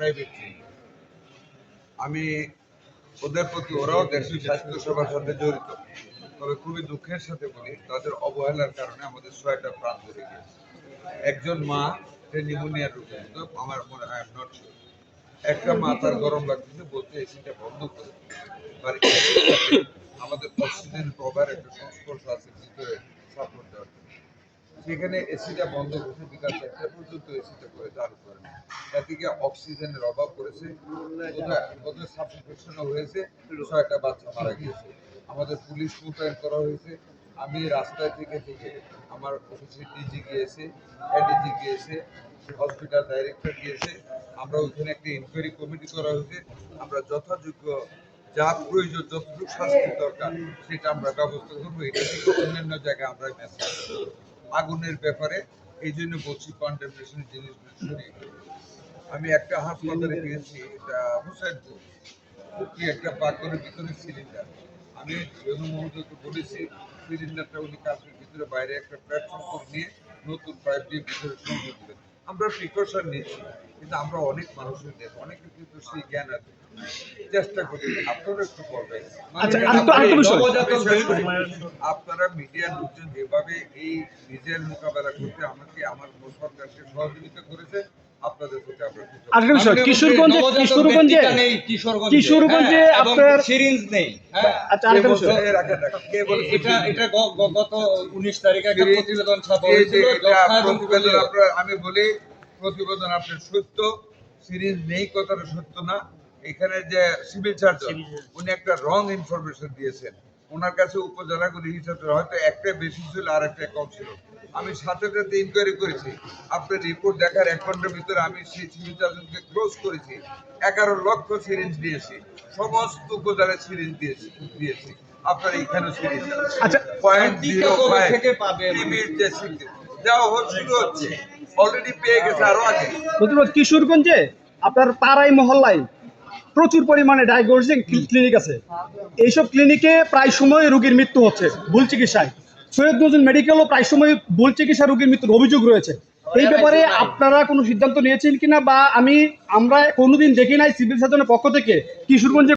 Private clinic. আমি ওদের প্রতি, ওরাও দেশের স্বাস্থ্য সেবার সাথে জড়িত, তবে খুবই দুঃখের সাথে বলি তাদের অবহেলার কারণে আমাদের 6টা প্রাণ চলে গিয়েছে। একজন মা নিউমোনিয়ার রোগে, আমার মনে হয় নট শিওর, একটা মাথার গরম লাগতেছে বলতে এসিটা বন্ধ করে বাড়িতে আমাদের অক্সিজেন প্রভার একটা সংস্পর্শ আছে ভিতরে সাপোর্ট দেওয়ার জন্য, সেখানে এসিটা বন্ধ করছে, বিকাল 4টা পর্যন্ত এসিটা করে চালু করে না, এদিকে অক্সিজেনের অভাব পড়েছে, বোধহয় সাফোকেশনও হয়েছে, 6টা বাচ্চা মারা গিয়েছে। আমাদের পুলিশ মোতায়েন করা হয়েছে। আমি রাস্তায় থেকে আমার অফিসে ডিজি গিয়েছে, এডিজি গিয়েছে, হসপিটাল ডাইরেক্টর গিয়েছে, আমরা ওইখানে একটা ইনকোয়ারি কমিটি করা হয়েছে। আমরা যথাযোগ্য যা প্রয়োজন, যতটুকু শাস্তি দরকার সেটা আমরা ব্যবস্থা করবো। এটা থেকে অন্যান্য জায়গায় আমরা মেসেজ আগুনের ব্যাপারে এই জন্য বলছি কন্টেম্পলেশন জিনিসগুলো সরিয়ে ফেলবো। আমি একটা হাসপাতালে গিয়েছি, এটা হুসাইনপুর, কি একটা পাকঘরের ভিতরে সিলিন্ডার। আমি বেনু মহোদয়কে বলেছি সিলিন্ডারটা উনি কাজের ভিতরে বাইরে একটা প্ল্যাটফর্ম করে নিয়ে নতুন পাইপ দিয়ে ভিতরে সংযোগ দিলেন। আমরা প্রিকশন নিচ্ছি, কিন্তু আমরা অনেক মানুষের দেব, অনেকে কিন্তু সেই জ্ঞান আছে, চেষ্টা করি। আপনারা একটু বলবেন, আপনারা মিডিয়ার লোকজন যেভাবে এই নিজের মোকাবেলা করতে আমাকে আমার সরকারকে সহযোগিতা করেছে, আপনাদের প্রতি আমরা কিশোরগঞ্জে আপনার সিরিঞ্জ নেই। আচ্ছা, এটা গত 19 তারিখে একটা প্রতিবেদন ছাপা হয়েছিল। আমি বলি প্রতিবেদন আপনার সত্য, সিরিঞ্জ নেই কথাটা সত্য না। এখানে যে সিভিল সার্জন উনি একটা রং ইনফরমেশন দিয়েছেন, ওনার কাছে উপজেলাগুলি হিসাবে হয়তো একটা বেশি ছিল আর একটা কম ছিল। আমি সাথে সাথে ইনকোয়ারি করেছি, আপনার রিপোর্ট দেখার 1 ঘন্টার ভিতরে আমি সেই সিভিল সার্জনকে ক্লোজ করেছি। 11 লক্ষ সিরিঞ্জ দিয়েছি, সমস্ত উপজেলায় সিরিঞ্জ দিয়েছি। আপনার এইখানে সিরিঞ্জ আচ্ছা 0.05 থেকে পাবেন যে দেওয়া শুরু হচ্ছে, অলরেডি পেয়ে গেছে আরো আগে। কিশোরগঞ্জে আপনার পাড়াই মহল্লায় প্রচুর পরিমাণে ডায়াগনস্টিক ক্লিনিক আছে। এইসব ক্লিনিকে প্রায় সময় রোগীর মৃত্যু হচ্ছে ভুল চিকিৎসায়। সৈয়দ নজরুল মেডিকেলও প্রায় সময় ভুল চিকিৎসা রোগীর মৃত্যুর অভিযোগ রয়েছে। এই ব্যাপারে আপনারা কোনো সিদ্ধান্ত নিয়েছেন কিনা, বা আমরা কোনোদিন দেখি নাই সিভিল সার্জনের পক্ষ থেকে কিশোরগঞ্জে